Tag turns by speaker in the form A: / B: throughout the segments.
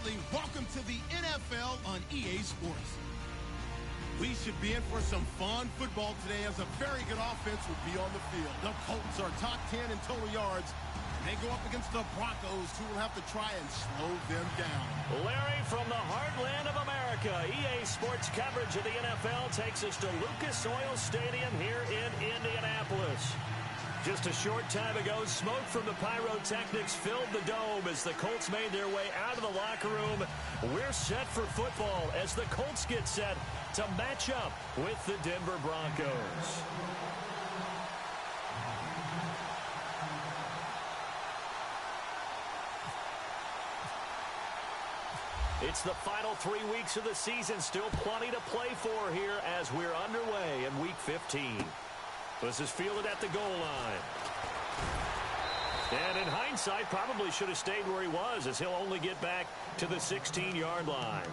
A: Bradley. Welcome to the NFL on EA Sports. We should be in for some fun football today as a very good offense will be on the field. The Colts are top 10 in total yards. They go up against the Broncos, who will have to try and slow them down.
B: Larry, from the heartland of America, EA Sports coverage of the NFL takes us to Lucas Oil Stadium here in Indianapolis. Just a short time ago, smoke from the pyrotechnics filled the dome as the Colts made their way out of the locker room. We're set for football as the Colts get set to match up with the Denver Broncos. It's the final 3 weeks of the season. Still plenty to play for here as we're underway in Week 15. This is fielded at the goal line. And in hindsight, probably should have stayed where he was as he'll only get back to the 16-yard line.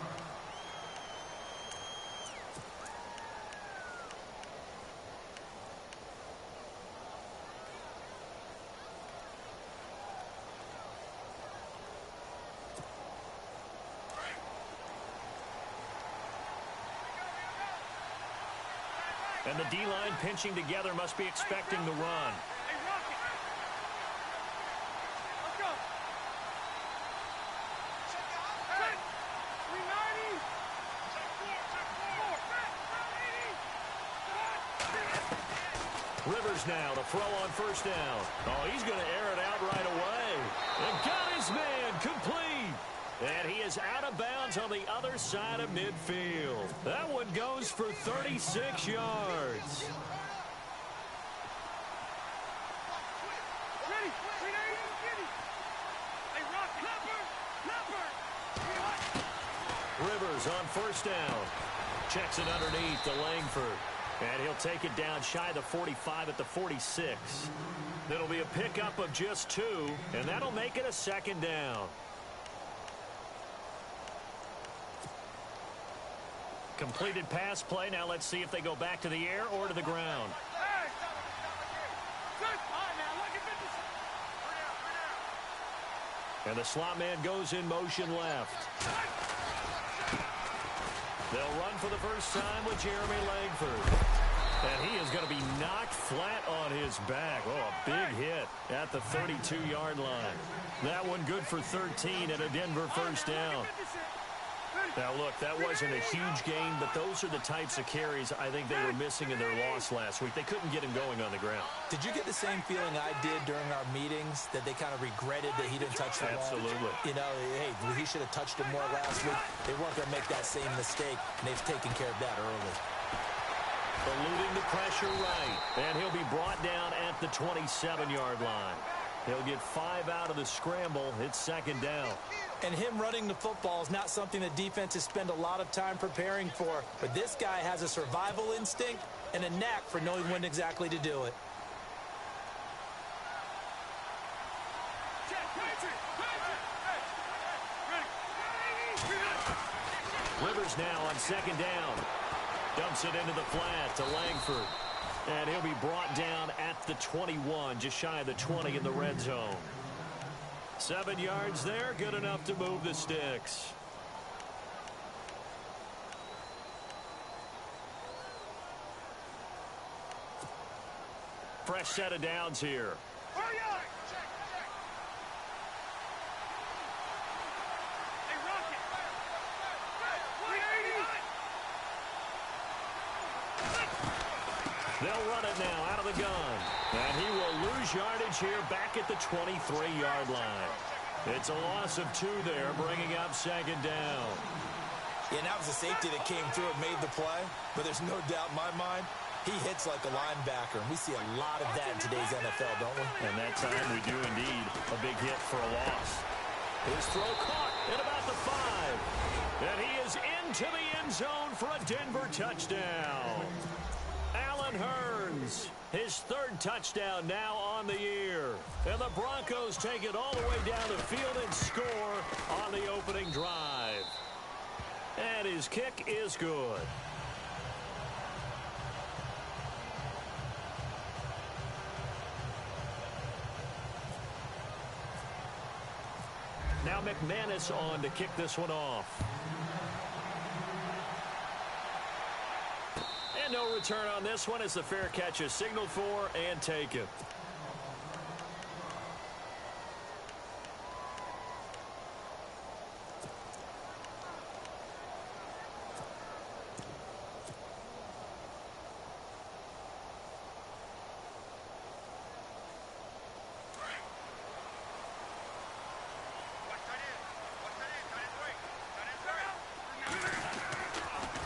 B: And the D-line pinching together must be expecting the run. Rivers now to throw on first down. Oh, he's going to air it out right away. And got his man complete. And he is out of bounds on the other side of midfield. That one goes for 36 yards. Rivers on first down. Checks it underneath to Langford. And he'll take it down shy of the 45 at the 46. That'll be a pickup of just 2, and that'll make it a second down. Completed pass play. Now let's see if they go back to the air or to the ground. And the slot man goes in motion left. They'll run for the first time with Jeremy Langford. And he is going to be knocked flat on his back. Oh, a big hit at the 32-yard line. That one good for 13 and a Denver first down. Now, look, that wasn't a huge gain, but those are the types of carries I think they were missing in their loss last week. They couldn't get him going on the ground.
C: Did you get the same feeling I did during our meetings, that they kind of regretted that he didn't touch the ball?
B: Absolutely.
C: You know, hey, he should have touched him more last week. They weren't going to make that same mistake, and they've taken care of that early.
B: Eluding the pressure right, and he'll be brought down at the 27-yard line. He'll get 5 out of the scramble. It's second down.
C: And him running the football is not something that defenses spend a lot of time preparing for. But this guy has a survival instinct and a knack for knowing when exactly to do it.
B: Rivers now on second down. Dumps it into the flat to Langford. And he'll be brought down at the 21, just shy of the 20 in the red zone. 7 yards there, good enough to move the sticks. Fresh set of downs here. They'll run it now out of the gun. And he will lose yardage here back at the 23-yard line. It's a loss of 2 there, bringing up second down.
C: Yeah, that was a safety that came through and made the play. But there's no doubt in my mind, he hits like a linebacker. And we see a lot of that in today's NFL, don't we?
B: And that time we do indeed. A big hit for a loss. His throw caught at about the 5. And he is into the end zone for a Denver touchdown. Allen Hurns, his 3rd touchdown now on the year. And the Broncos take it all the way down the field and score on the opening drive. And his kick is good. Now McManus on to kick this one off. And no return on this one as the fair catch is signaled for and taken.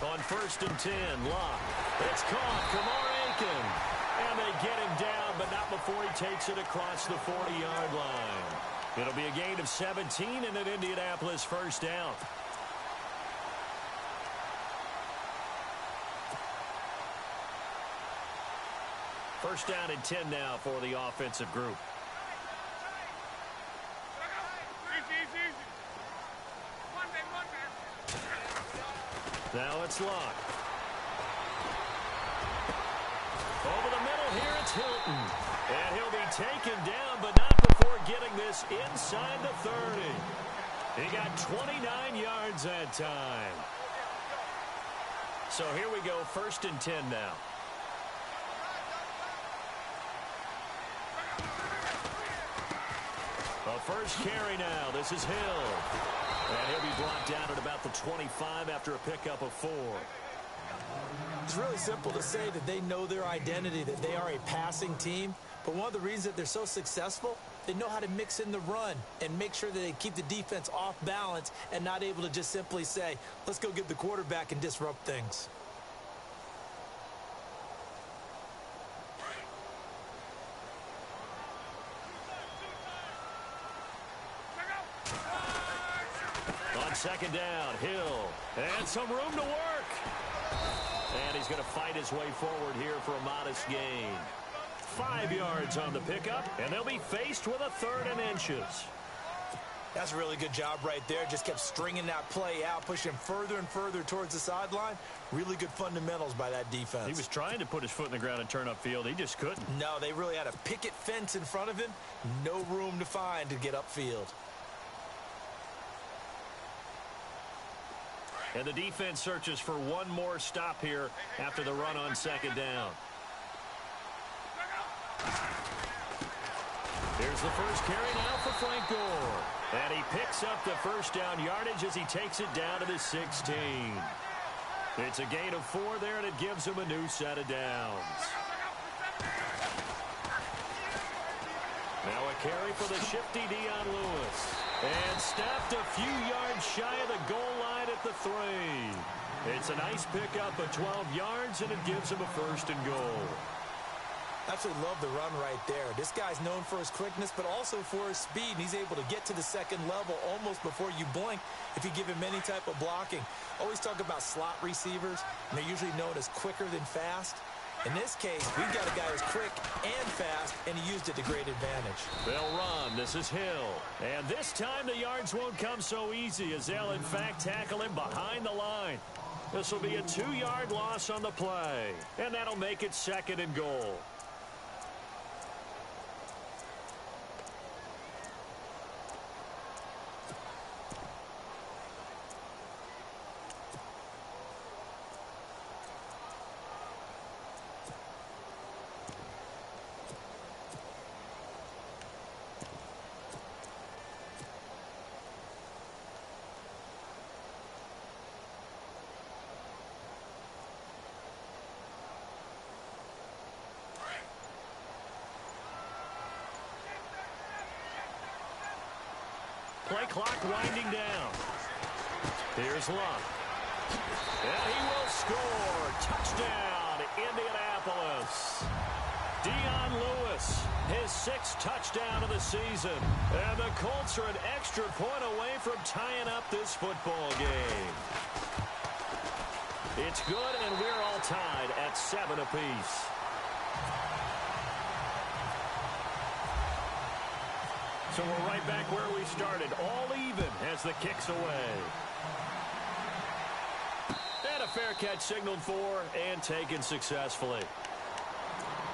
B: On 1st and 10, Locke. It's caught. Kamar Aiken. And they get him down, but not before he takes it across the 40-yard line. It'll be a gain of 17 and an Indianapolis first down. First down and 10 now for the offensive group. Now it's Locke. Over the middle here, it's Hilton. And he'll be taken down, but not before getting this inside the 30. He got 29 yards that time. So here we go, 1st and 10 now. A first carry now. This is Hill. And he'll be brought down at about the 25 after a pickup of 4.
C: It's really simple to say that they know their identity, that they are a passing team. But one of the reasons that they're so successful, they know how to mix in the run and make sure that they keep the defense off balance and not able to just simply say, let's go get the quarterback and disrupt things.
B: Second down, Hill, and some room to work. And he's going to fight his way forward here for a modest gain. 5 yards on the pickup, and they'll be faced with a 3rd and inches.
C: That's a really good job right there. Just kept stringing that play out, pushing further and further towards the sideline. Really good fundamentals by that defense.
B: He was trying to put his foot in the ground and turn upfield. He just couldn't.
C: No, they really had a picket fence in front of him. No room to find to get upfield.
B: And the defense searches for one more stop here after the run on 2nd down. Here's the first carry now for Frank Gore. And he picks up the first down yardage as he takes it down to the 16. It's a gain of 4 there, and it gives him a new set of downs. Now a carry for the shifty Dion Lewis. And stopped a few yards shy of the goal line at the 3. It's a nice pickup of 12 yards, and it gives him a 1st and goal.
C: Absolutely love the run right there. This guy's known for his quickness, but also for his speed, and he's able to get to the 2nd level almost before you blink if you give him any type of blocking. Always talk about slot receivers, and they're usually known as quicker than fast. In this case, we've got a guy who's quick and fast, and he used it to great advantage.
B: They'll run. This is Hill. And this time the yards won't come so easy as they'll, in fact, tackle him behind the line. This will be a 2-yard loss on the play, and that'll make it 2nd and goal. Play clock winding down. Here's Locke. And he will score. Touchdown, Indianapolis. Dion Lewis, his 6th touchdown of the season. And the Colts are an extra point away from tying up this football game. It's good, and we're all tied at 7 apiece. So we're right back where we started, all even as the kick's away. And a fair catch signaled for and taken successfully.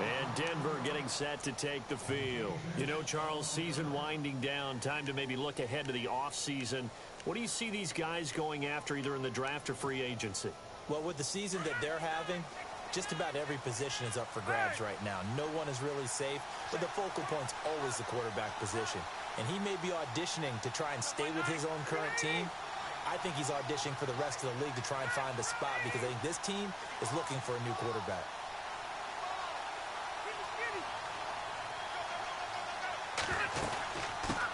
B: And Denver getting set to take the field. You know, Charles, season winding down, time to maybe look ahead to the offseason. What do you see these guys going after either in the draft or free agency?
C: Well, with the season that they're having, just about every position is up for grabs right now. No one is really safe, but the focal point's always the quarterback position. And he may be auditioning to try and stay with his own current team. I think he's auditioning for the rest of the league to try and find a spot because I think this team is looking for a new quarterback.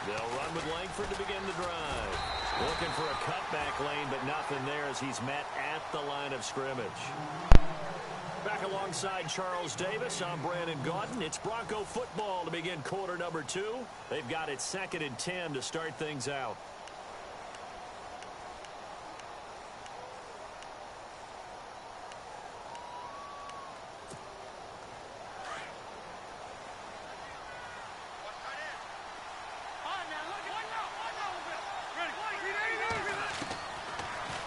B: They'll run with Langford to begin the drive. Looking for a cutback lane, but nothing there as he's met at the line of scrimmage. Back alongside Charles Davis, I'm Brandon Gaudin. It's Bronco football to begin quarter number 2. They've got it 2nd and 10 to start things out.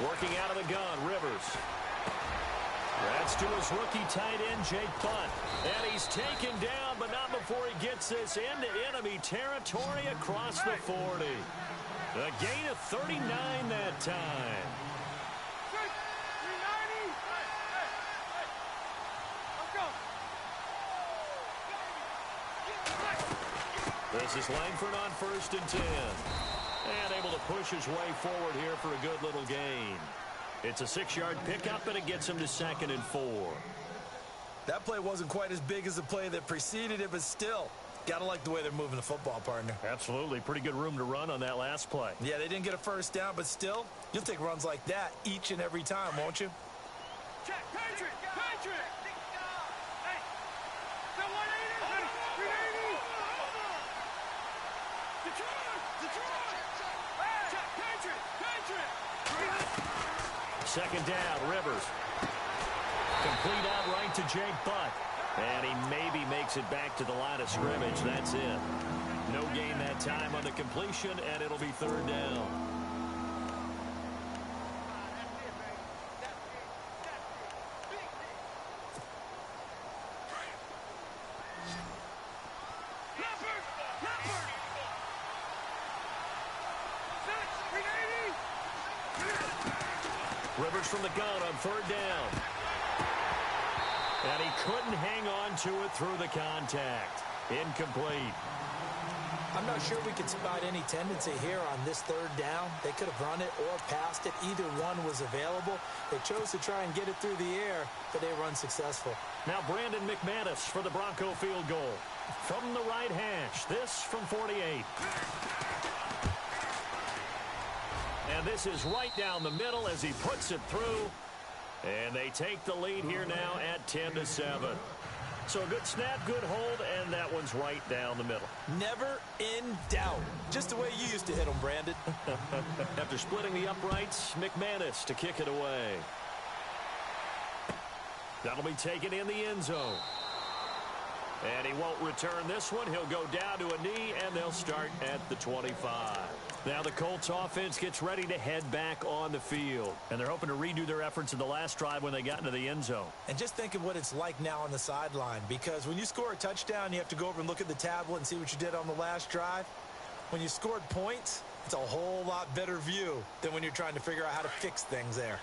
B: Working out of the gun, Rivers. That's to his rookie tight end, Jake Butt. And he's taken down, but not before he gets this into enemy territory across the 40. A gain of 39 that time. This is Langford on 1st and 10. And able to push his way forward here for a good little gain. It's a 6-yard pickup, and it gets him to 2nd and 4.
C: That play wasn't quite as big as the play that preceded it, but still, gotta like the way they're moving the football, partner.
B: Absolutely. Pretty good room to run on that last play.
C: Yeah, they didn't get a first down, but still, you'll take runs like that each and every time, won't you?
D: Check, Patriot! Patriot! Hey! The 180! Detroit! Check, Patriot! Patriot!
B: 2nd down, Rivers. Complete out right to Jake Butt. And he maybe makes it back to the line of scrimmage. That's it. No gain that time on the completion, and it'll be 3rd down. Rivers from the gun on 3rd down. And he couldn't hang on to it through the contact. Incomplete.
C: I'm not sure we could spot any tendency here on this 3rd down. They could have run it or passed it. Either one was available. They chose to try and get it through the air, but they were unsuccessful.
B: Now Brandon McManus for the Bronco field goal. From the right hash, this from 48. And this is right down the middle as he puts it through. And they take the lead here now at 10-7. So a good snap, good hold, and that one's right down the middle.
C: Never in doubt. Just the way you used to hit them, Brandon.
B: After splitting the uprights, McManus to kick it away. That'll be taken in the end zone. And he won't return this one. He'll go down to a knee, and they'll start at the 25. Now the Colts offense gets ready to head back on the field. And they're hoping to redo their efforts in the last drive when they got into the end zone.
C: And just think of what it's like now on the sideline. Because when you score a touchdown, you have to go over and look at the tablet and see what you did on the last drive. When you scored points, it's a whole lot better view than when you're trying to figure out how to fix things there.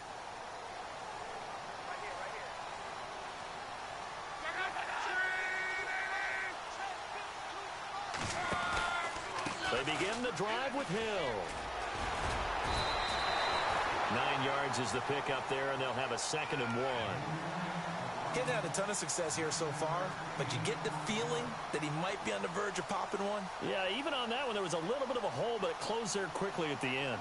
B: They begin the drive with Hill. 9 yards is the pickup there, and they'll have a 2nd and 1.
C: Getting had a ton of success here so far, but you get the feeling that he might be on the verge of popping one.
B: Yeah, even on that one, there was a little bit of a hole, but it closed there quickly at the end.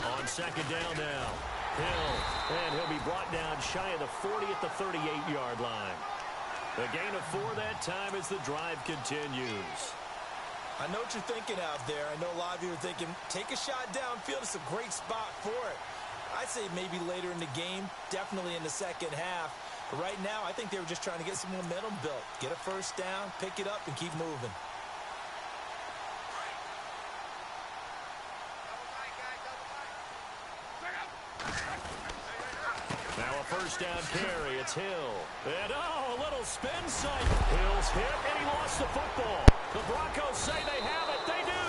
B: On 2nd down now. Hill, and he'll be brought down shy of the 40 at the 38-yard line. The gain of 4 that time as the drive continues.
C: I know what you're thinking out there. I know a lot of you are thinking, take a shot downfield. It's a great spot for it. I'd say maybe later in the game, definitely in the second half. Right now, I think they were just trying to get some momentum built. Get a first down, pick it up, and keep moving.
B: Now a first down carry. It's Hill. And, oh, a little spin sight. Hill's hit, and he lost the football. The Broncos say they have it. They do.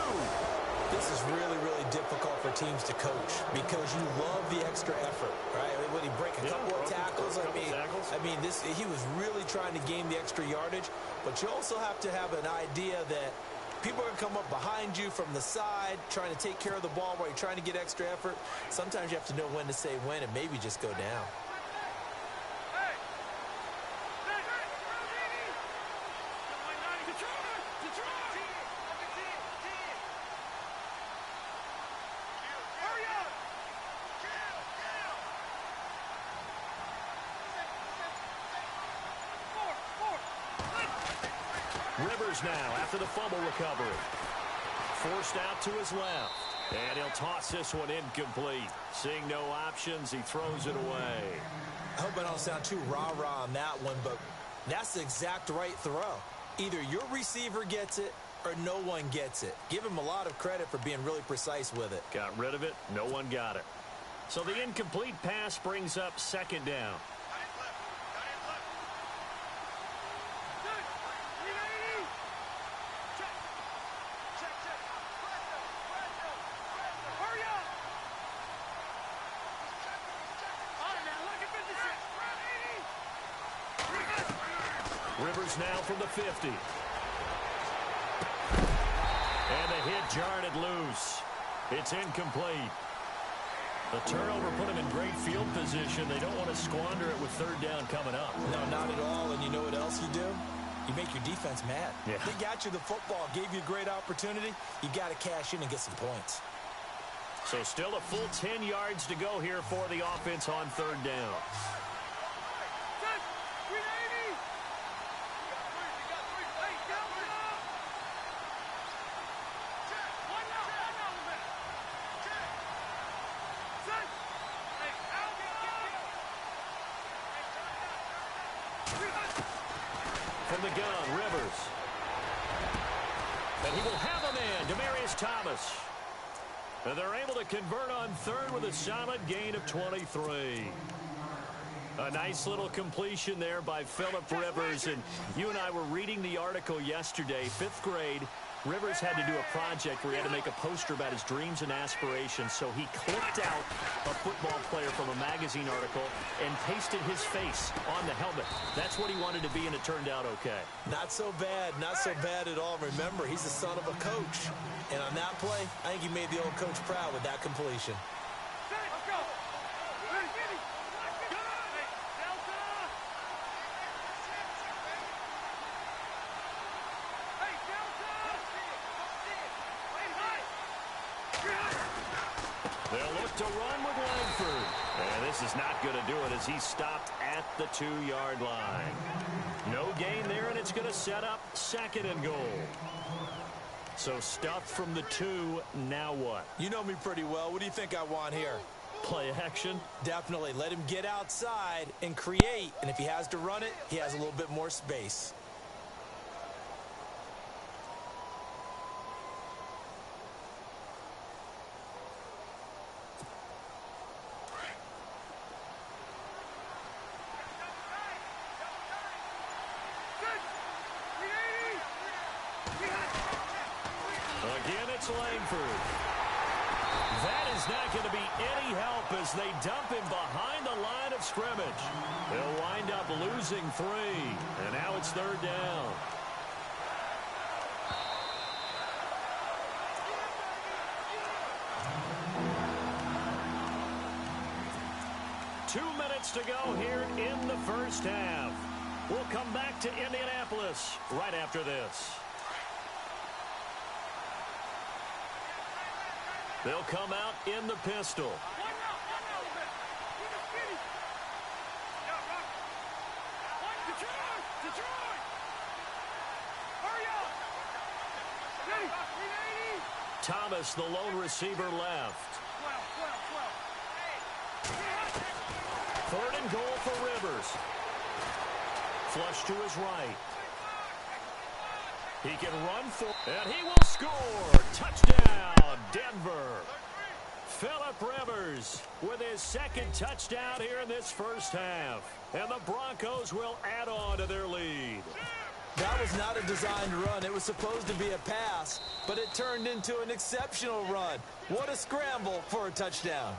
C: This is really, really difficult for teams to coach because you love the extra effort, right? When he break a couple of tackles, I mean, he was really trying to gain the extra yardage, but you also have to have an idea that people are going to come up behind you from the side, trying to take care of the ball while you're trying to get extra effort. Sometimes you have to know when to say when and maybe just go down.
B: Rivers now after the fumble recovery. Forced out to his left. And he'll toss this one incomplete. Seeing no options, he throws it away.
C: I hope I don't sound too rah-rah on that one, but that's the exact right throw. Either your receiver gets it or no one gets it. Give him a lot of credit for being really precise with it.
B: Got rid of it. No one got it. So the incomplete pass brings up second down. Rivers now from the 50. And the hit jarred it loose. It's incomplete. The turnover put him in great field position. They don't want to squander it with third down coming up.
C: No, not at all. And you know what else you do? You make your defense mad.
B: Yeah.
C: They got you the football, gave you a great opportunity. You got to cash in and get some points.
B: So still a full 10 yards to go here for the offense on third down. From the gun, Rivers. And he will have a man, Demaryius Thomas. And they're able to convert on third with a solid gain of 23. A nice little completion there by Phillip Rivers. And you and I were reading the article yesterday, 5th grade. Rivers had to do a project where he had to make a poster about his dreams and aspirations, so he clipped out a football player from a magazine article and pasted his face on the helmet. That's what he wanted to be, and it turned out okay.
C: Not so bad. Not so bad at all. Remember, he's the son of a coach. And on that play, I think he made the old coach proud with that completion.
B: They'll look to run with Langford. And this is not going to do it as he stopped at the 2-yard line. No gain there, and it's going to set up second and goal. So stuffed from the 2, now what?
C: You know me pretty well. What do you think I want here?
B: Play action?
C: Definitely. Let him get outside and create. And if he has to run it, he has a little bit more space.
B: Again, it's Langford. That is not going to be any help as they dump him behind the line of scrimmage. They'll wind up losing 3, and now it's third down. Two minutes to go here in the first half. We'll come back to Indianapolis right after this. They'll come out in the pistol. Thomas, the lone receiver, left. Third and goal for Rivers. Flush to his right. He can run for, and he will score. Touchdown, Denver. Phillip Rivers with his second touchdown here in this first half. And the Broncos will add on to their lead.
C: That was not a designed run. It was supposed to be a pass, but it turned into an exceptional run. What a scramble for a touchdown.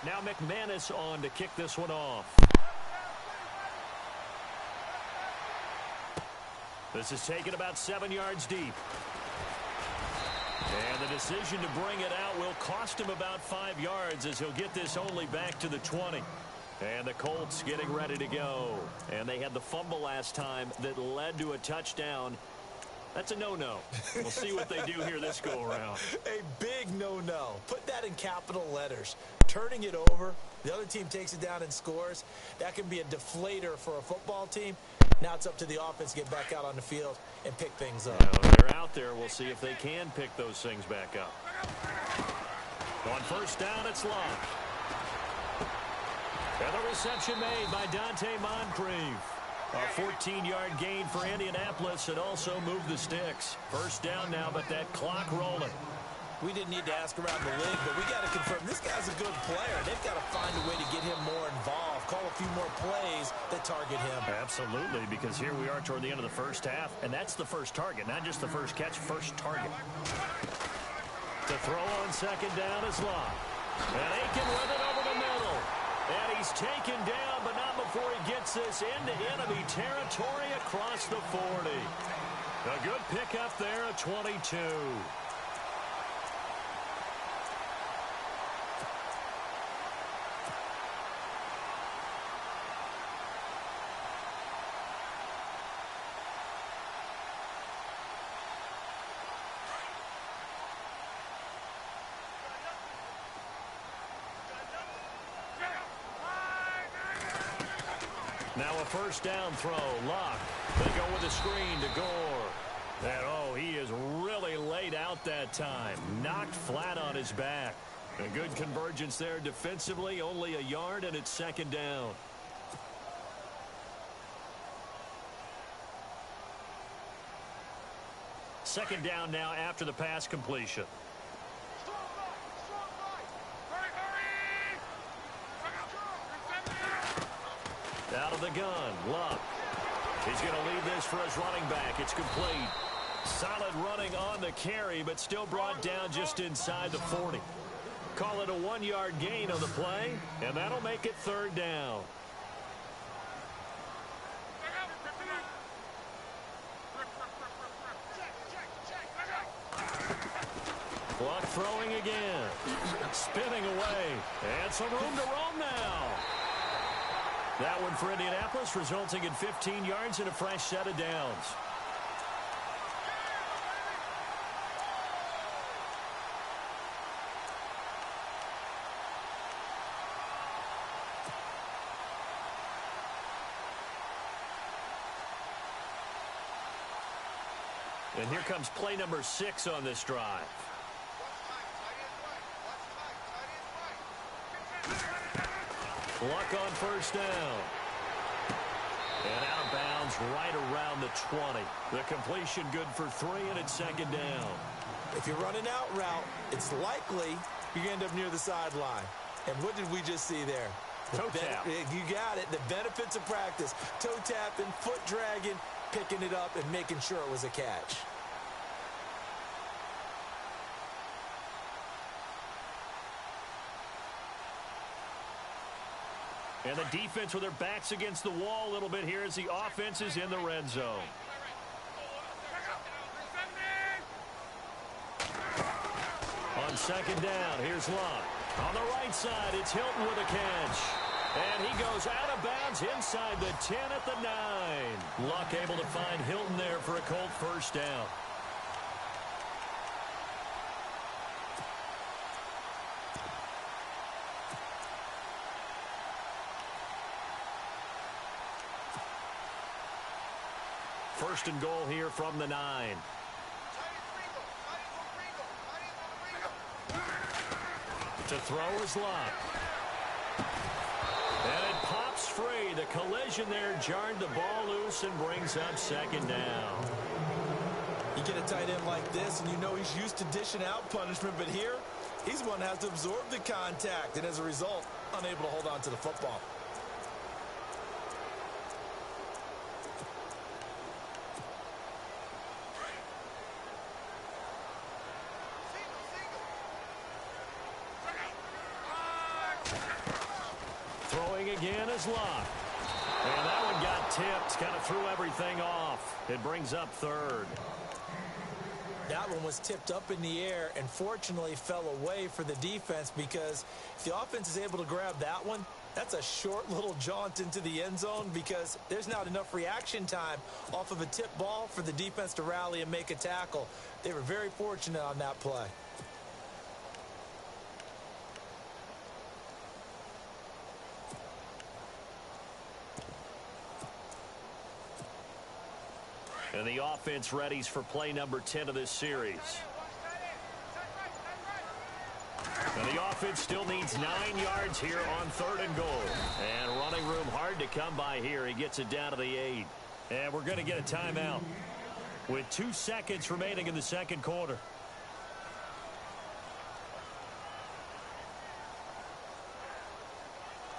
B: Now McManus on to kick this one off. This is taken about 7 yards deep. And the decision to bring it out will cost him about 5 yards as he'll get this only back to the 20. And the Colts getting ready to go. And they had the fumble last time that led to a touchdown. That's a no-no. We'll see what they do here this go-around.
C: A big no-no. Put that in capital letters. Turning it over, the other team takes it down and scores. That can be a deflator for a football team. Now it's up to the offense to get back out on the field and pick things up.
B: Now, if they're out there, we'll see if they can pick those things back up. On first down, it's Love. And the reception made by Dante Moncrief. A 14-yard gain for Indianapolis and also moved the sticks. First down now, but that clock rolling.
C: We didn't need to ask around the league, but we got to confirm this guy's a good player. They've got to find a way to get him more involved, call a few more plays that target him.
B: Absolutely, because here we are toward the end of the first half, and that's the first target, not just the first catch, first target. To throw on second down is Locke. And Aiken with it over the middle. And he's taken down, but not before he gets this into enemy territory across the 40. A good pickup there at 22. Now a first down throw. Locke. They go with a screen to Gore. And oh, he is really laid out that time. Knocked flat on his back. A good convergence there defensively. Only a yard, and it's second down. Second down now after the pass completion. Out of the gun, Luck. He's going to lead this for his running back. It's complete. Solid running on the carry, but still brought down just inside the 40. Call it a 1-yard gain on the play, and that'll make it third down. Luck throwing again. Spinning away. And some room to roam now. That one for Indianapolis, resulting in 15 yards and a fresh set of downs. And here comes play number 6 on this drive. Luck on first down. And out of bounds right around the 20. The completion good for 3, and it's second down.
C: If you're running out route, it's likely you end up near the sideline. And what did we just see there?
B: Toe tap.
C: You got it. The benefits of practice. Toe tapping, foot dragging, picking it up, and making sure it was a catch.
B: And the defense with their backs against the wall a little bit here as the offense is in the red zone. On second down, here's Locke. On the right side, it's Hilton with a catch. And he goes out of bounds inside the 10 at the 9. Luck able to find Hilton there for a Colt first down. First and goal here from the 9. To throw is Locke. And it pops free. The collision there jarred the ball loose and brings up second down.
C: You get a tight end like this, and you know he's used to dishing out punishment, but here, he's the one that has to absorb the contact, and as a result, unable to hold on to the football.
B: Throwing again is Locke. And that one got tipped, kind of threw everything off. It brings up third.
C: That one was tipped up in the air and fortunately fell away for the defense, because if the offense is able to grab that one, that's a short little jaunt into the end zone, because there's not enough reaction time off of a tip ball for the defense to rally and make a tackle. They were very fortunate on that play.
B: And the offense readies for play number 10 of this series. And the offense still needs 9 yards here on 3rd and goal. And running room hard to come by here. He gets it down to the 8. And we're going to get a timeout with 2 seconds remaining in the second quarter.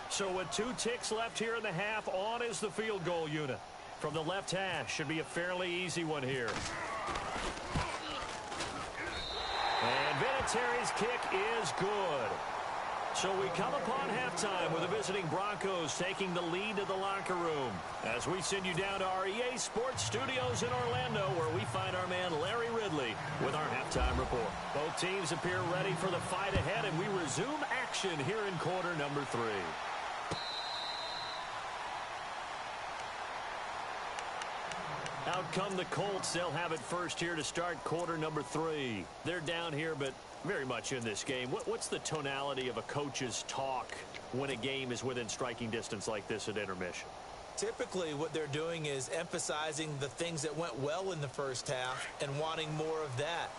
B: So with 2 ticks left here in the half, on is the field goal unit. From the left hash, should be a fairly easy one here. And Vinatieri's kick is good. So we come upon halftime with the visiting Broncos taking the lead to the locker room, as we send you down to our EA Sports Studios in Orlando, where we find our man Larry Ridley with our halftime report. Both teams appear ready for the fight ahead, and we resume action here in quarter number 3. Out come the Colts. They'll have it first here to start quarter number 3. They're down here, but very much in this game. What's the tonality of a coach's talk when a game is within striking distance like this at intermission?
C: Typically, what they're doing is emphasizing the things that went well in the first half and wanting more of that.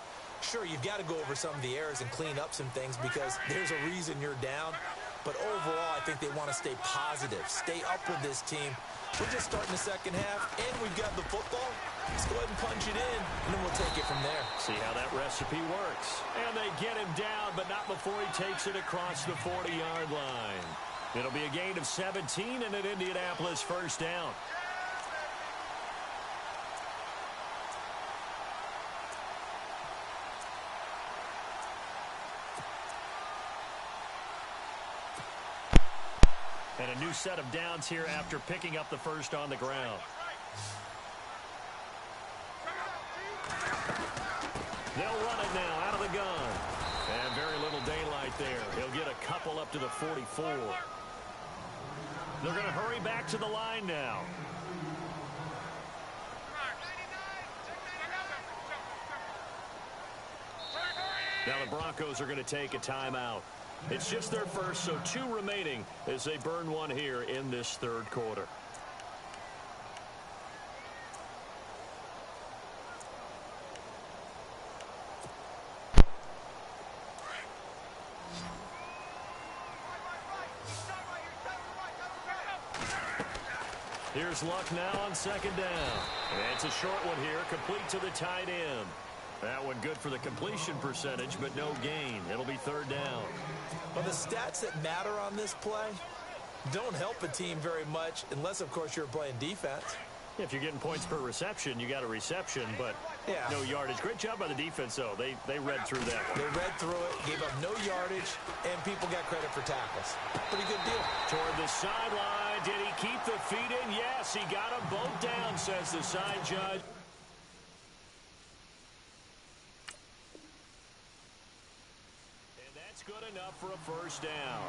C: Sure, you've got to go over some of the errors and clean up some things, because there's a reason you're down. But overall, I think they want to stay positive, stay up with this team. We're just starting the second half, and we've got the football. Let's go ahead and punch it in, and then we'll take it from there.
B: See how that recipe works. And they get him down, but not before he takes it across the 40-yard line. It'll be a gain of 17 and an Indianapolis first down. And a new set of downs here after picking up the first on the ground. They'll run it now out of the gun. And very little daylight there. He'll get a couple up to the 44. They're going to hurry back to the line now. Now the Broncos are going to take a timeout. It's just their first, so 2 remaining as they burn one here in this third quarter. Here's Luck now on second down. And it's a short one here, complete to the tight end. That one good for the completion percentage, but no gain. It'll be third down.
C: Well, the stats that matter on this play don't help a team very much unless, of course, you're playing defense.
B: If you're getting points per reception, you got a reception, but no yardage. Great job by the defense, though. They read through that one.
C: They read through it, gave up no yardage, and people got credit for tackles. Pretty good deal.
B: Toward the sideline. Did he keep the feet in? Yes, he got them both down, says the side judge. Good enough for a first down.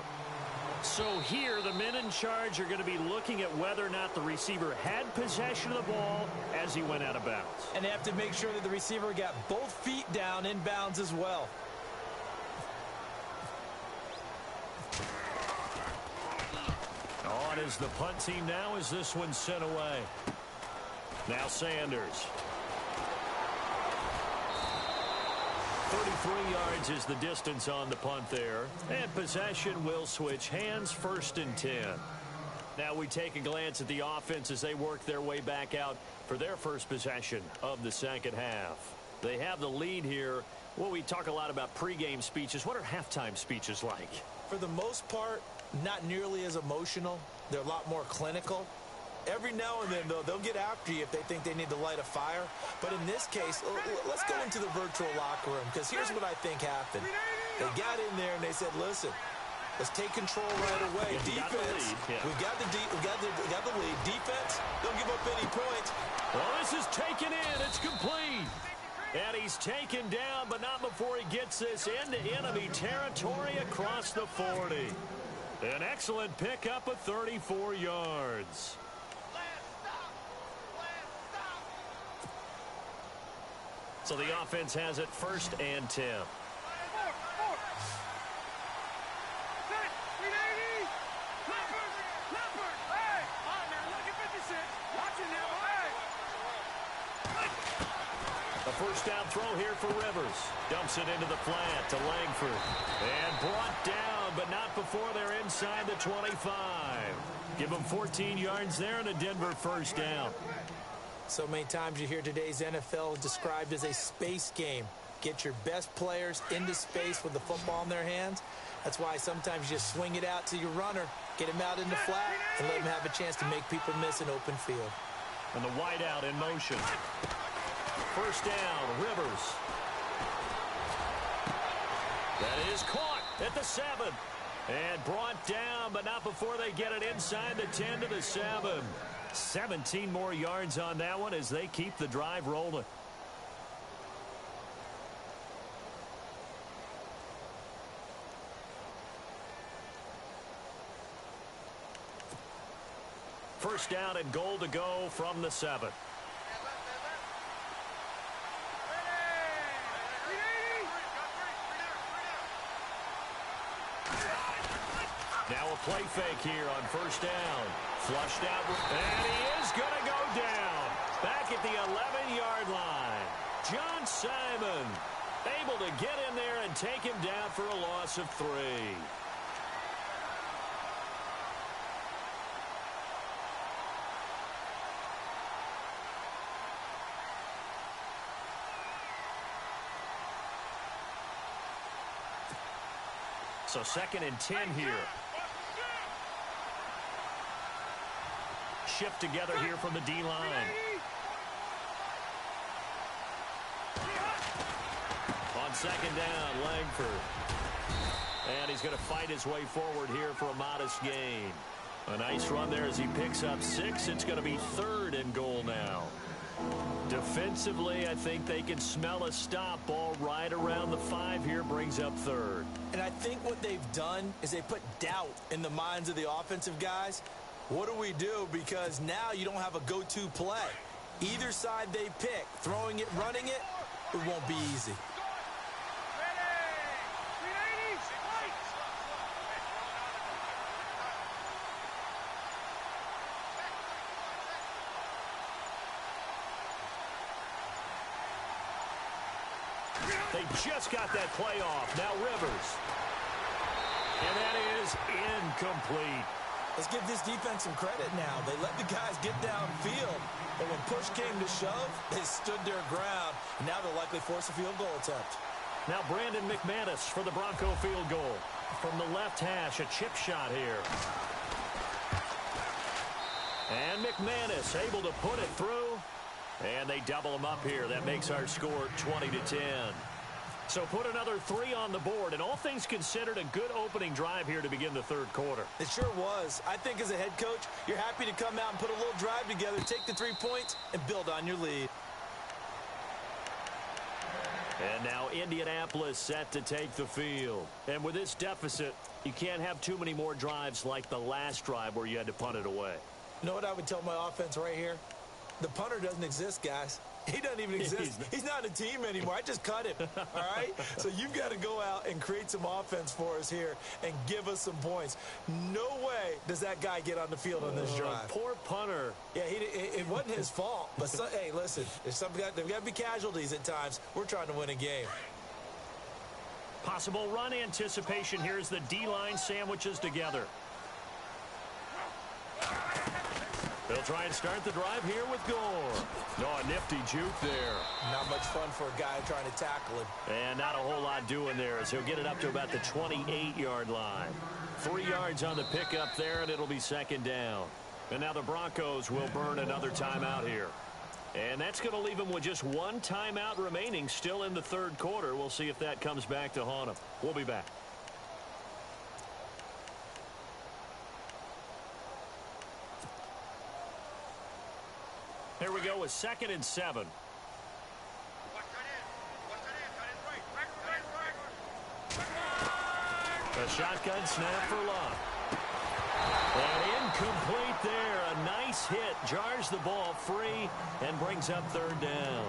B: So here, the men in charge are going to be looking at whether or not the receiver had possession of the ball as he went out of bounds.
C: And they have to make sure that the receiver got both feet down in bounds as well.
B: On is the punt team now as this one's sent away. Now Sanders. 33 yards is the distance on the punt there. And possession will switch hands, 1st and 10. Now we take a glance at the offense as they work their way back out for their first possession of the second half. They have the lead here. Well, we talk a lot about pregame speeches. What are halftime speeches like?
C: For the most part, not nearly as emotional. They're a lot more clinical. Every now and then, though, they'll get after you if they think they need to light a fire. But in this case, let's go into the virtual locker room, because here's what I think happened. They got in there and they said, listen, let's take control right away. Defense, we've got the lead. Defense, don't give up any points.
B: Well, this is taken in. It's complete. And he's taken down, but not before he gets this into enemy territory across the 40. An excellent pickup of 34 yards. So the offense has it 1st and 10. A first down throw here for Rivers. Dumps it into the flat to Langford. And brought down, but not before they're inside the 25. Give them 14 yards there and a Denver first down.
C: So many times you hear today's NFL described as a space game. Get your best players into space with the football in their hands. That's why sometimes you just swing it out to your runner, get him out in the flat, and let him have a chance to make people miss an open field.
B: And the wideout in motion. First down, Rivers. That is caught at the 7. And brought down, but not before they get it inside the 10 to the 7. 17 more yards on that one as they keep the drive rolling. First down and goal to go from the 7. Now a play fake here on first down. Flushed out, and he is going to go down. Back at the 11-yard line. John Simon able to get in there and take him down for a loss of 3. So 2nd and 10 here. Shift together here from the D-line. On 2nd down, Langford. And he's going to fight his way forward here for a modest gain. A nice run there as he picks up 6. It's going to be 3rd and goal now. Defensively, I think they can smell a stop. Ball right around the 5 here, brings up 3rd.
C: And I think what they've done is they put doubt in the minds of the offensive guys. What do we do? Because now you don't have a go-to play. Either side they pick, throwing it, running it, it won't be easy.
B: They just got that play off. Now Rivers. And that is incomplete.
C: Let's give this defense some credit now. They let the guys get downfield. But when push came to shove, they stood their ground. And now they'll likely force a field goal attempt.
B: Now Brandon McManus for the Bronco field goal. From the left hash, a chip shot here. And McManus able to put it through. And they double him up here. That makes our score 20-10. So put another 3 on the board, and all things considered, a good opening drive here to begin the 3rd quarter.
C: It sure was. I think as a head coach, you're happy to come out and put a little drive together, take the 3 points, and build on your lead.
B: And now Indianapolis set to take the field. And with this deficit, you can't have too many more drives like the last drive where you had to punt it away.
C: You know what I would tell my offense right here? The punter doesn't exist, guys. He doesn't even exist. He's not a team anymore. I just cut him, all right? So you've got to go out and create some offense for us here and give us some points. No way does that guy get on the field on this drive.
B: Poor punter.
C: Yeah, it wasn't his fault. But, hey, listen, there's got to be casualties at times. We're trying to win a game.
B: Possible run anticipation here as the D-line sandwiches together. They'll try and start the drive here with Gore. No, a nifty juke there.
C: Not much fun for a guy trying to tackle him.
B: And not a whole lot doing there as he'll get it up to about the 28-yard line. 3 yards on the pickup there, and it'll be second down. And now the Broncos will burn another timeout here. And that's going to leave them with just one timeout remaining still in the third quarter. We'll see if that comes back to haunt them. We'll be back. Here we go with 2nd and 7. A shotgun snap for Love. And incomplete there. A nice hit. Jars the ball free and brings up third down.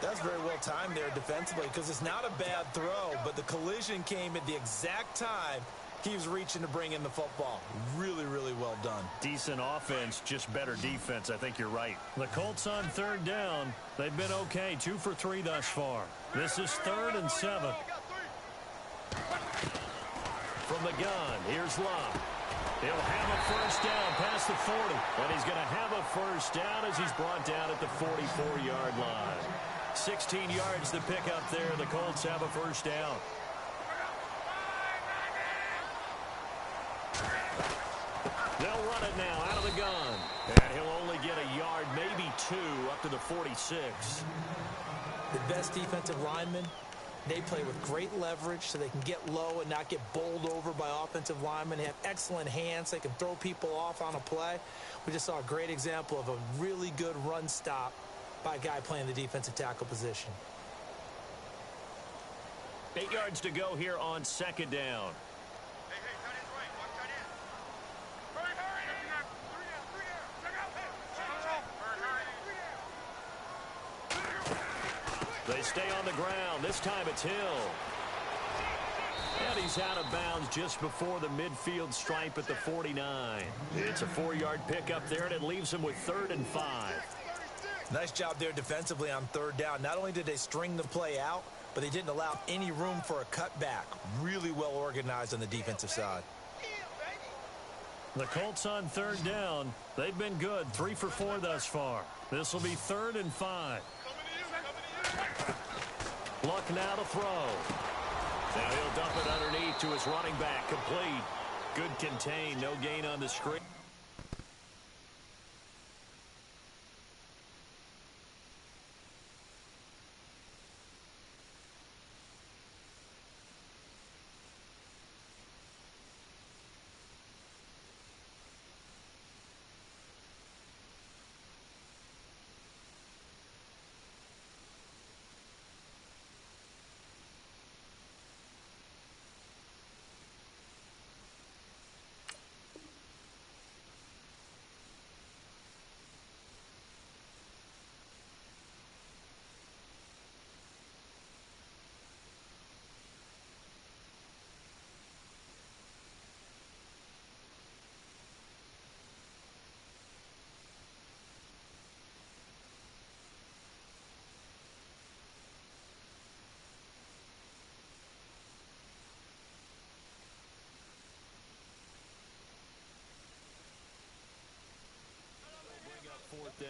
C: That's very well timed there defensively because it's not a bad throw, but the collision came at the exact time he was reaching to bring in the football. Really, really well done.
B: Decent offense, just better defense. I think you're right. The Colts on third down. They've been okay. 2 for 3 thus far. This is 3rd and 7. From the gun, here's Love. He'll have a first down past the 40. And he's going to have a first down as he's brought down at the 44-yard line. 16 yards to pick up there. The Colts have a first down. They'll run it now out of the gun. And he'll only get a yard, maybe 2, up to the 46.
C: The best defensive linemen, they play with great leverage so they can get low and not get bowled over by offensive linemen. They have excellent hands. They can throw people off on a play. We just saw a great example of a really good run stop by a guy playing the defensive tackle position.
B: 8 yards to go here on second down. They stay on the ground. This time it's Hill. And he's out of bounds just before the midfield stripe at the 49. It's a 4-yard pickup there, and it leaves him with 3rd and 5.
C: Nice job there defensively on third down. Not only did they string the play out, but they didn't allow any room for a cutback. Really well organized on the defensive side.
B: The Colts on third down. They've been good. 3 for 4 thus far. This will be 3rd and 5. Luck now to throw. Now he'll dump it underneath to his running back. Complete. Good contain. No gain on the screen. Fourth down.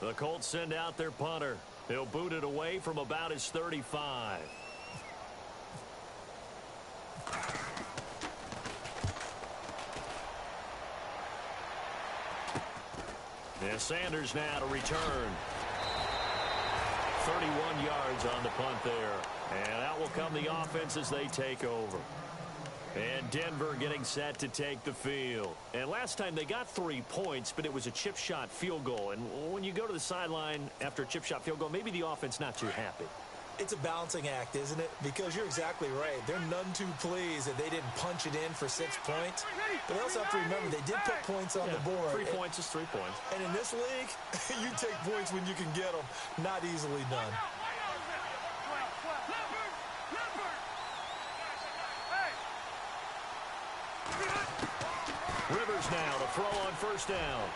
B: The Colts send out their punter. He'll boot it away from about his 35. And Sanders now to return. 31 yards on the punt there. And out will come the offense as they take over. And Denver getting set to take the field. And last time they got 3 points, but it was a chip shot field goal. And when you go to the sideline after a chip shot field goal, maybe the offense not too happy.
C: It's a balancing act, isn't it? Because you're exactly right. They're none too pleased that they didn't punch it in for 6 points. But they also have to remember they did put points on the board.
B: 3 points is 3 points.
C: And in this league, you take points when you can get them. Not easily done.
B: Rivers now to throw on first down.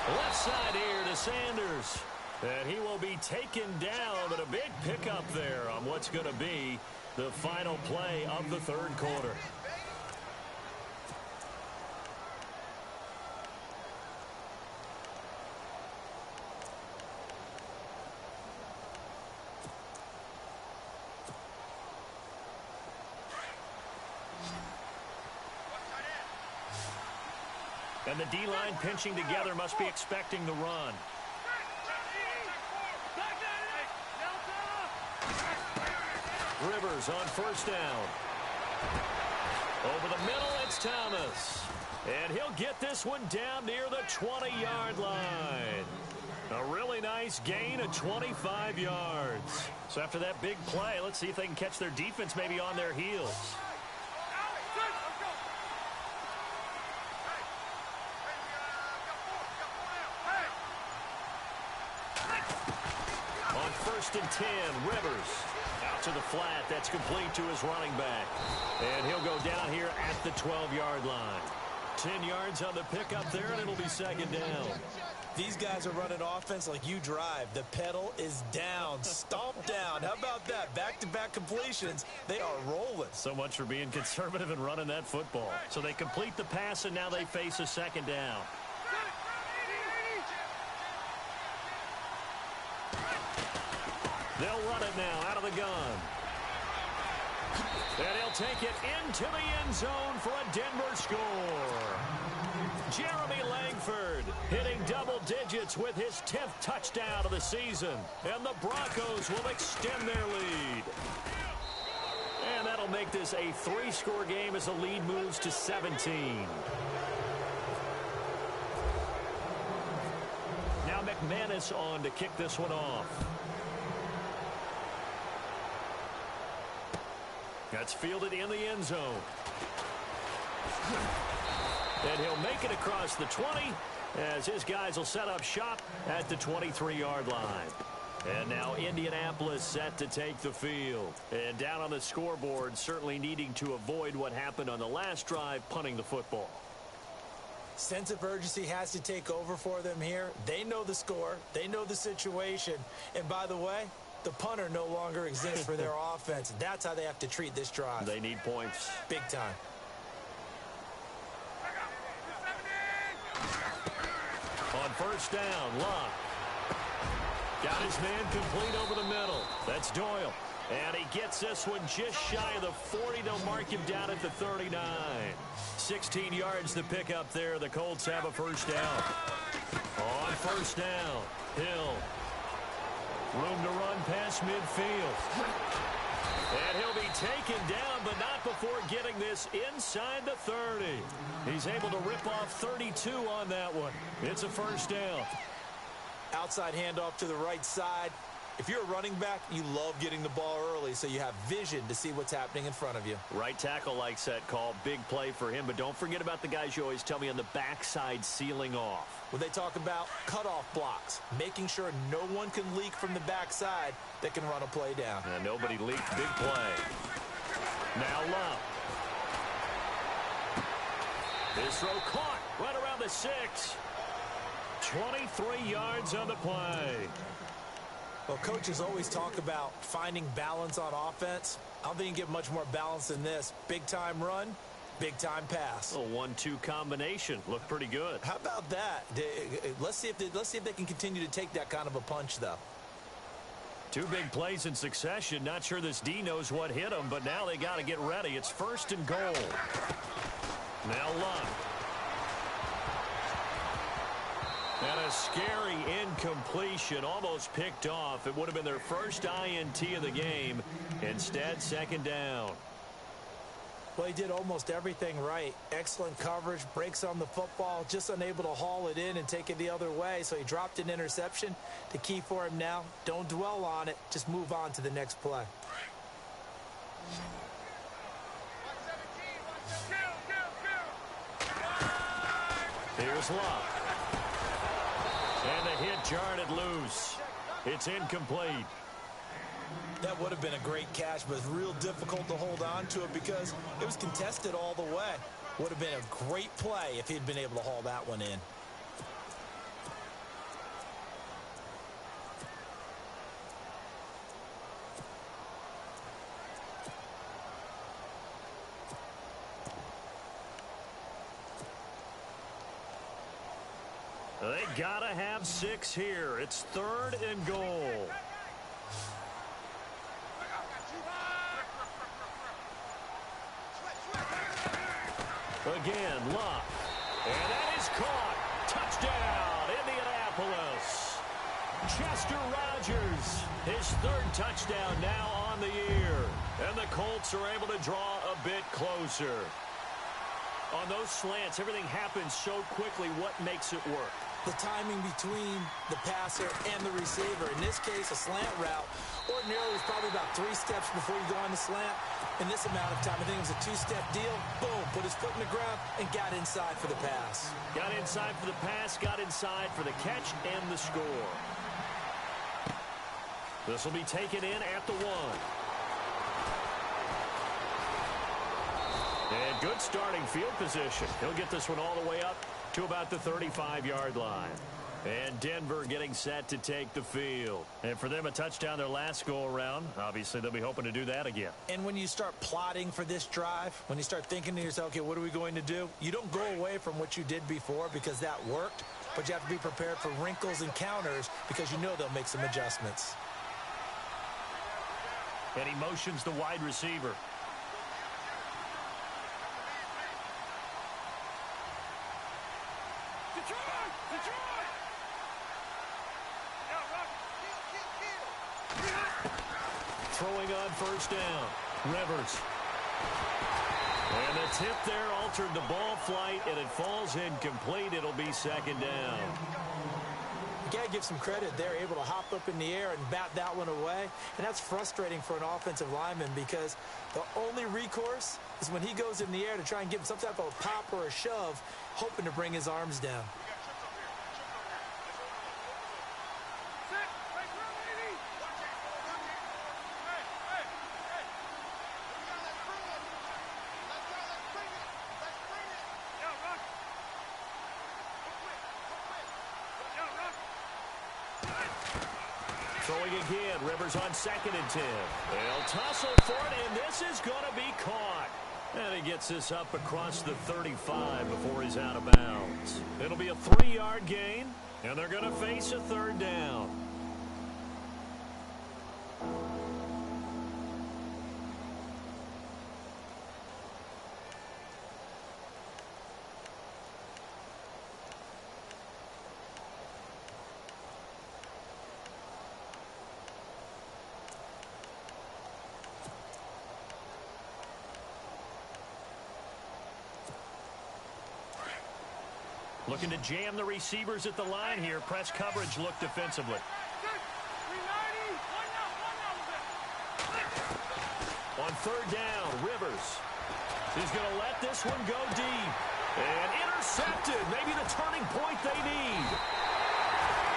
B: Left side here to Sanders. And he will be taken down, but a big pickup there on what's going to be the final play of the third quarter. And the D-line pinching together must be expecting the run. Rivers on first down. Over the middle, it's Thomas. And he'll get this one down near the 20-yard line. A really nice gain of 25 yards. So after that big play, let's see if they can catch their defense maybe on their heels. On first and 10, Rivers. Out to the flat. That's complete to his running back. And he'll go down here at the 12-yard line. 10 yards on the pickup there, and it'll be second down.
C: These guys are running offense like you drive. The pedal is down. Stomp down. How about that? Back-to-back completions. They are rolling.
B: So much for being conservative and running that football. So they complete the pass, and now they face a second down. They'll run it now out of the gun. And he'll take it into the end zone for a Denver score. Jeremy Langford hitting double digits with his 10th touchdown of the season. And the Broncos will extend their lead. And that'll make this a 3-score game as the lead moves to 17. Now McManus on to kick this one off. That's fielded in the end zone. And he'll make it across the 20 as his guys will set up shop at the 23-yard line. And now Indianapolis set to take the field. And down on the scoreboard, certainly needing to avoid what happened on the last drive, punting the football.
C: Sense of urgency has to take over for them here. They know the score. They know the situation. And by the way, the punter no longer exists for their offense. That's how they have to treat this drive.
B: They need points.
C: Big time.
B: On first down, Luck. Got his man complete over the middle. That's Doyle. And he gets this one just shy of the 40. They'll mark him down at the 39. 16 yards to pick up there. The Colts have a first down. On first down, Hill. Room to run past midfield. And he'll be taken down, but not before getting this inside the 30. He's able to rip off 32 on that one. It's a first down.
C: Outside handoff to the right side. If you're a running back, you love getting the ball early so you have vision to see what's happening in front of you.
B: Right tackle likes that call. Big play for him, but don't forget about the guys you always tell me on the backside sealing off.
C: When they talk about cutoff blocks, making sure no one can leak from the backside that can run a play down.
B: And nobody leaked. Big play. Now Love. This throw caught right around the 6. 23 yards on the play.
C: Well, coaches always talk about finding balance on offense. I don't think you can get much more balance than this. Big-time run, big-time pass.
B: A 1-2 combination. Looked pretty good.
C: How about that? Let's see if they can continue to take that kind of a punch, though.
B: 2 big plays in succession. Not sure this D knows what hit him, but now they got to get ready. It's first and goal. Now Luck. And a scary incompletion, almost picked off. It would have been their first INT of the game. Instead, second down.
C: Well, he did almost everything right. Excellent coverage, breaks on the football, just unable to haul it in and take it the other way. So he dropped an interception. The key for him now, don't dwell on it. Just move on to the next play.
B: Here's Luck. And the hit jarred it loose. It's incomplete.
C: That would have been a great catch, but it's real difficult to hold on to it because it was contested all the way. Would have been a great play if he'd been able to haul that one in.
B: They gotta have 6 here. It's 3rd and goal. Again, Luck. And that is caught. Touchdown, Indianapolis. Chester Rogers, his 3rd touchdown now on the year. And the Colts are able to draw a bit closer. On those slants, everything happens so quickly. What makes it work?
C: The timing between the passer and the receiver. In this case, a slant route. Ordinarily, it's probably about 3 steps before you go on the slant. In this amount of time, I think it was a 2-step deal. Boom, put his foot in the ground and got inside for the pass.
B: Got inside for the pass, got inside for the catch and the score. This will be taken in at the 1. And good starting field position. He'll get this one all the way up to about the 35-yard line. And Denver getting set to take the field. And for them, a touchdown their last go-around. Obviously, they'll be hoping to do that again.
C: And when you start plotting for this drive, when you start thinking to yourself, okay, what are we going to do? You don't go away from what you did before because that worked, but you have to be prepared for wrinkles and counters because you know they'll make some adjustments.
B: And he motions the wide receiver. Throwing on 1st down. Rivers. And the tip there altered the ball flight, and it falls incomplete. It'll be 2nd down.
C: You got to give some credit. They're able to hop up in the air and bat that one away. And that's frustrating for an offensive lineman because the only recourse is when he goes in the air to try and give some type of a pop or a shove, hoping to bring his arms down.
B: Throwing again, Rivers on 2nd and 10. They'll tussle for it, and this is going to be caught. And he gets this up across the 35 before he's out of bounds. It'll be a 3-yard gain, and they're going to face a 3rd down. Looking to jam the receivers at the line here. Press coverage look defensively. On 3rd down, Rivers. He's going to let this one go deep. And intercepted. Maybe the turning point they need.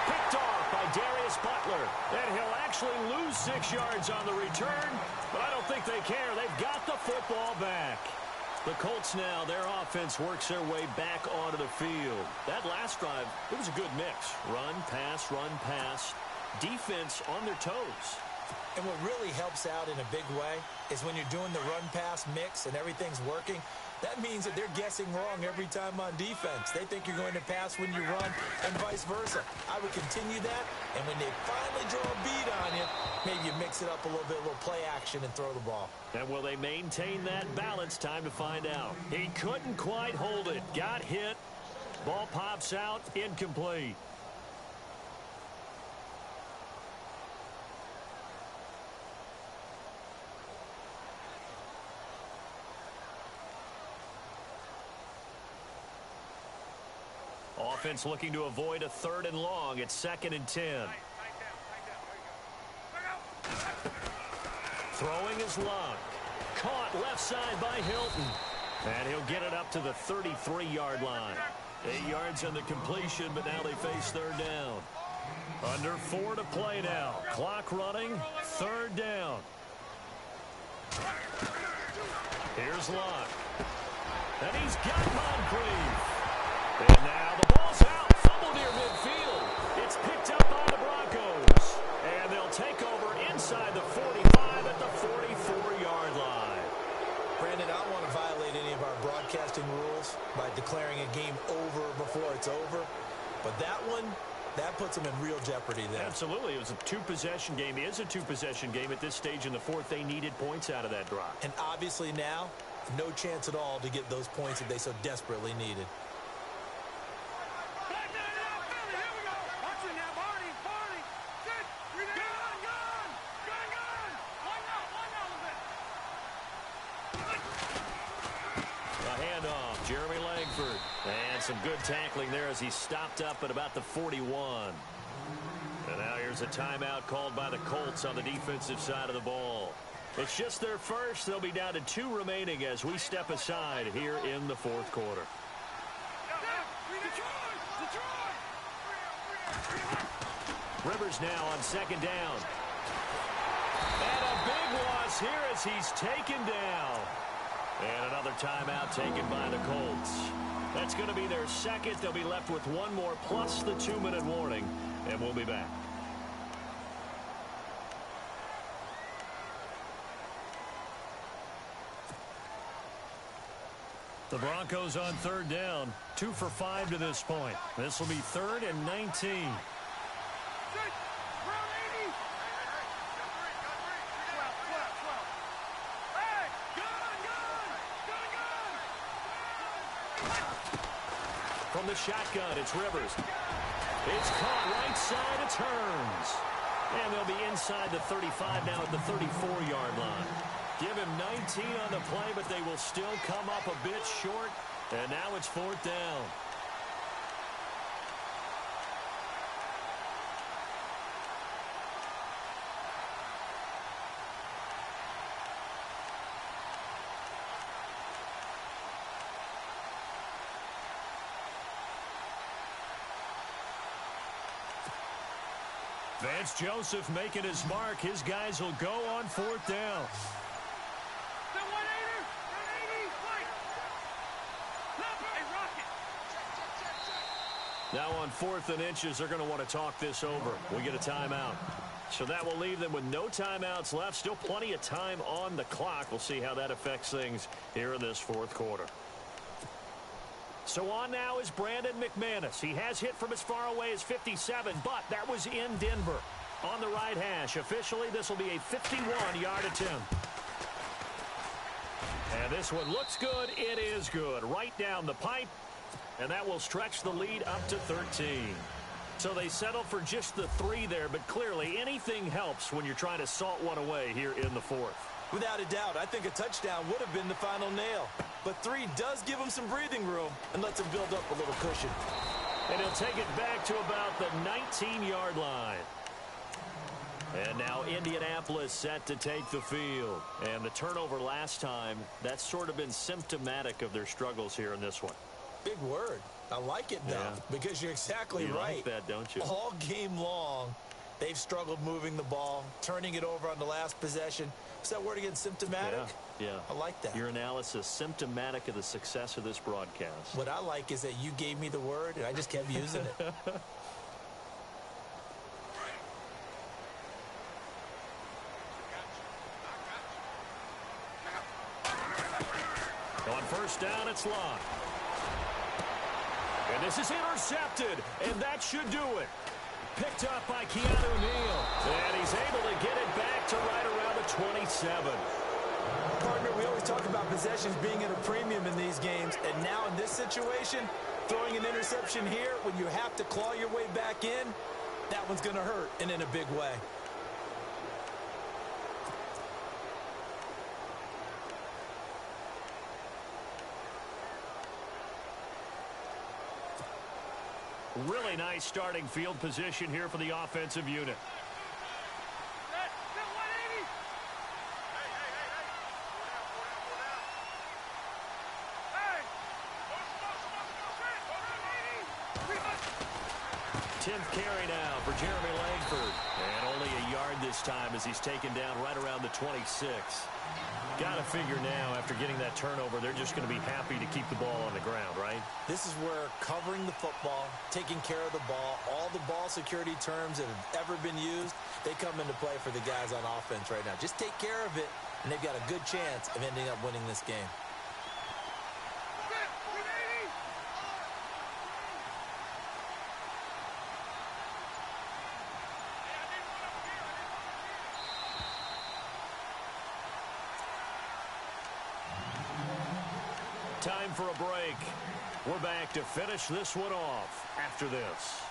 B: Picked off by Darius Butler. And he'll actually lose 6 yards on the return. But I don't think they care. They've got the football back. The Colts now, their offense works their way back onto the field. That last drive, it was a good mix. Run, pass, defense on their toes.
C: And what really helps out in a big way is when you're doing the run-pass mix and everything's working, that means that they're guessing wrong every time on defense. They think you're going to pass when you run and vice versa. I would continue that, and when they finally draw a beat on you, maybe you mix it up a little bit, a little play action, and throw the ball.
B: And will they maintain that balance? Time to find out. He couldn't quite hold it. Got hit. Ball pops out. Incomplete. Offense looking to avoid a 3rd and long. It's 2nd and 10. Throwing is Luck. Caught left side by Hilton. And he'll get it up to the 33-yard line. 8 yards on the completion, but now they face 3rd down. Under 4 to play now. Clock running. 3rd down. Here's Luck. And he's got Moncrief. And now the ball's out. Fumble near midfield. It's picked up by the Broncos. And they'll take over inside the 45 at the 44-yard line.
C: Brandon, I don't want to violate any of our broadcasting rules by declaring a game over before it's over. But that one, that puts them in real jeopardy there.
B: Absolutely. It was a two-possession game. It is a two-possession game at this stage in the fourth. They needed points out of that drive.
C: And obviously now, no chance at all to get those points that they so desperately needed.
B: And some good tackling there as he stopped up at about the 41. And now here's a timeout called by the Colts on the defensive side of the ball. It's just their first. They'll be down to 2 remaining as we step aside here in the fourth quarter. Rivers now on second down. And a big loss here as he's taken down. And another timeout taken by the Colts. That's going to be their second. They'll be left with one more plus the 2-minute warning, and we'll be back. The Broncos on third down, 2 for 5 to this point. This will be 3rd and 19. From the shotgun, it's Rivers. It's caught right side, it turns. And they'll be inside the 35 now at the 34-yard line. Give him 19 on the play, but they will still come up a bit short. And now it's 4th down. Vance Joseph making his mark. His guys will go on 4th down. Now on 4th and inches, they're going to want to talk this over. We get a timeout. So that will leave them with no timeouts left. Still plenty of time on the clock. We'll see how that affects things here in this fourth quarter. So on now is Brandon McManus. He has hit from as far away as 57, but that was in Denver. On the right hash, officially this will be a 51-yard attempt. And this one looks good. It is good. Right down the pipe. And that will stretch the lead up to 13. So they settle for just the 3 there, but clearly anything helps when you're trying to salt one away here in the fourth.
C: Without a doubt, I think a touchdown would have been the final nail. But 3 does give him some breathing room and lets him build up a little cushion.
B: And he'll take it back to about the 19-yard line. And now Indianapolis set to take the field. And the turnover last time, that's sort of been symptomatic of their struggles here in this one.
C: Big word. I like it, though, because you're exactly right.
B: You like that, don't you?
C: All game long, they've struggled moving the ball, turning it over on the last possession. Is that word again, symptomatic?
B: Yeah.
C: I like that.
B: Your analysis, symptomatic of the success of this broadcast.
C: What I like is that you gave me the word, and I just kept using it.
B: On first down, it's locked. And this is intercepted, and that should do it. Picked up by Keanu Neal. And he's able to get it back to right around the 27.
C: Partner, we always talk about possessions being at a premium in these games, and now in this situation, throwing an interception here when you have to claw your way back in, that one's going to hurt, and in a big way.
B: Really nice starting field position here for the offensive unit. Tenth carry now for Jeremy Langford. And only a yard this garbage time as he's taken down right around the 26. Got to figure now, after getting that turnover, they're just going to be happy to keep the ball on the ground, right?
C: This is where covering the football, taking care of the ball, all the ball security terms that have ever been used, they come into play for the guys on offense right now. Just take care of it, and they've got a good chance of ending up winning this game.
B: Time for a break. We're back to finish this one off after this.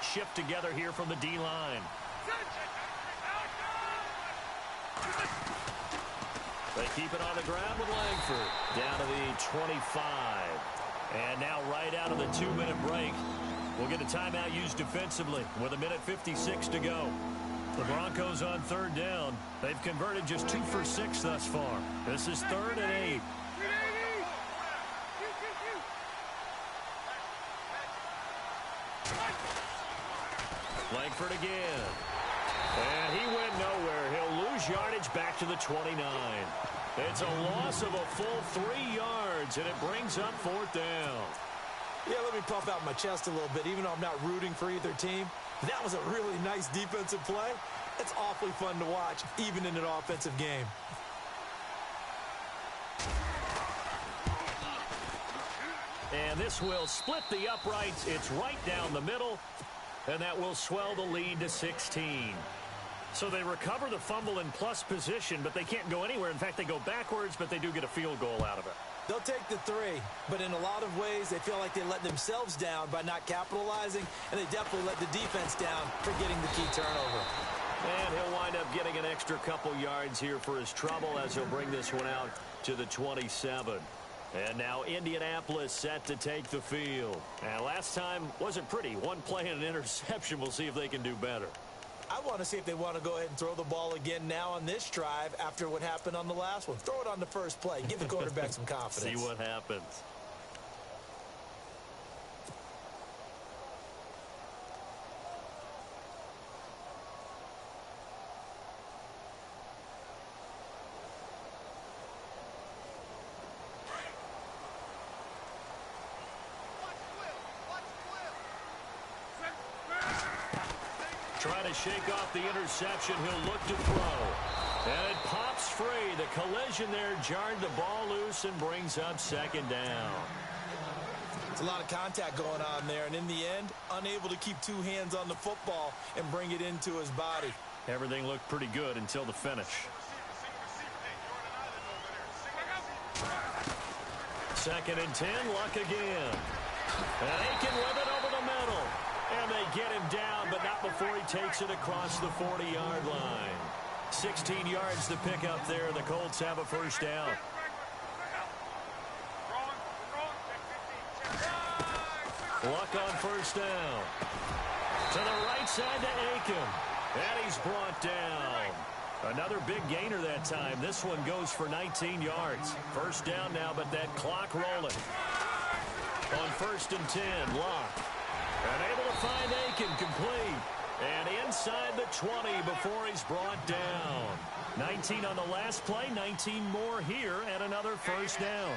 B: Shift together here from the D-line. They keep it on the ground with Langford. Down to the 25. And now right out of the 2-minute break, we'll get a timeout used defensively with 1:56 to go. The Broncos on third down. They've converted just 2 for 6 thus far. This is 3rd and 8. Langford again. And he went nowhere. He'll lose yardage back to the 29. It's a loss of a full 3 yards, and it brings up 4th down.
C: Yeah, let me puff out my chest a little bit, even though I'm not rooting for either team. That was a really nice defensive play. It's awfully fun to watch, even in an offensive game.
B: And this will split the uprights. It's right down the middle, and that will swell the lead to 16. So they recover the fumble in plus position, but they can't go anywhere. In fact, they go backwards, but they do get a field goal out of it.
C: They'll take the 3, but in a lot of ways, they feel like they let themselves down by not capitalizing, and they definitely let the defense down for getting the key turnover.
B: And he'll wind up getting an extra couple yards here for his trouble as he'll bring this one out to the 27. And now Indianapolis set to take the field. And last time wasn't pretty. One play and an interception. We'll see if they can do better.
C: I want to see if they want to go ahead and throw the ball again now on this drive after what happened on the last one. Throw it on the first play. Give the quarterback some confidence.
B: See what happens. Trying to shake off the interception. He'll look to throw. And it pops free. The collision there jarred the ball loose and brings up 2nd down.
C: It's a lot of contact going on there, and in the end, unable to keep 2 hands on the football and bring it into his body.
B: Everything looked pretty good until the finish. 2nd and 10, Luck again. And Aiken with it over the middle. And they get him down, but not before he takes it across the 40-yard line. 16 yards to pick up there. The Colts have a 1st down. Luck on 1st down. To the right side to Aiken. And he's brought down. Another big gainer that time. This one goes for 19 yards. 1st down now, but that clock rolling. On 1st and 10, Luck. And able to find Aiken complete. And inside the 20 before he's brought down. 19 on the last play, 19 more here, and another 1st down.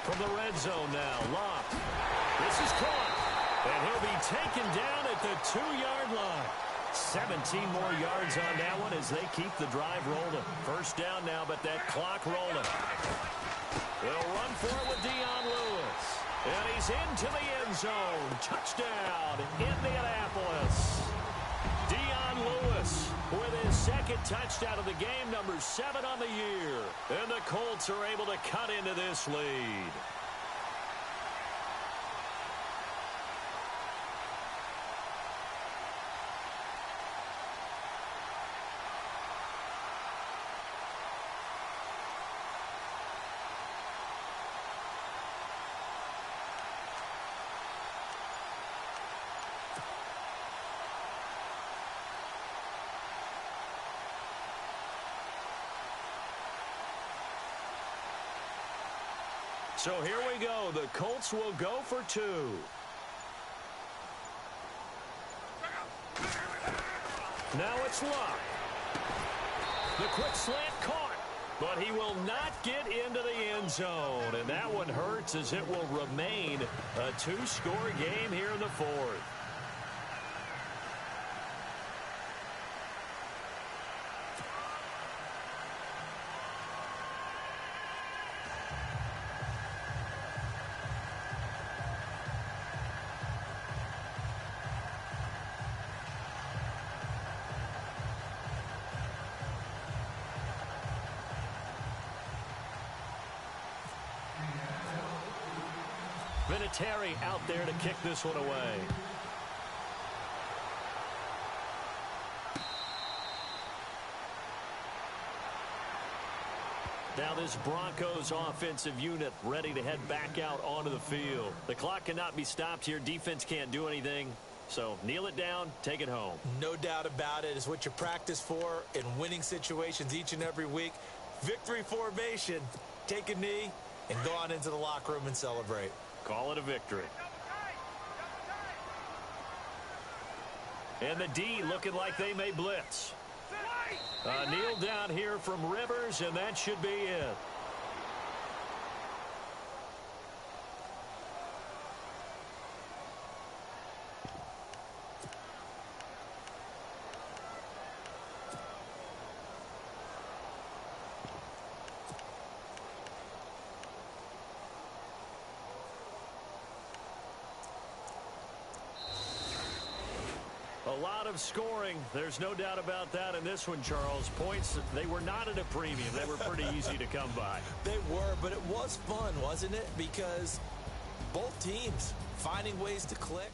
B: From the red zone now, Locke. This is caught. And he'll be taken down at the 2-yard line. 17 more yards on that one as they keep the drive rolling. 1st down now, but that clock rolling. They'll run for it with Dion Lewis. And he's into the end zone. Touchdown, Indianapolis. Dion Lewis with his 2nd touchdown of the game, number 7 on the year. And the Colts are able to cut into this lead. So here we go. The Colts will go for 2. Now it's Luck. The quick slant caught, but he will not get into the end zone. And that one hurts as it will remain a 2-score game here in the 4th. Vinatieri out there to kick this one away. Now this Broncos offensive unit ready to head back out onto the field. The clock cannot be stopped here. Defense can't do anything. So kneel it down, take it home.
C: No doubt about it. It's what you practice for in winning situations each and every week. Victory formation. Take a knee and go on into the locker room and celebrate.
B: Call it a victory. And the D looking like they may blitz. Kneel down here from Rivers, and that should be it. A lot of scoring. There's no doubt about that in this one, Charles. Points, they were not at a premium. They were pretty easy to come by.
C: They were, but it was fun, wasn't it? Because both teams finding ways to click.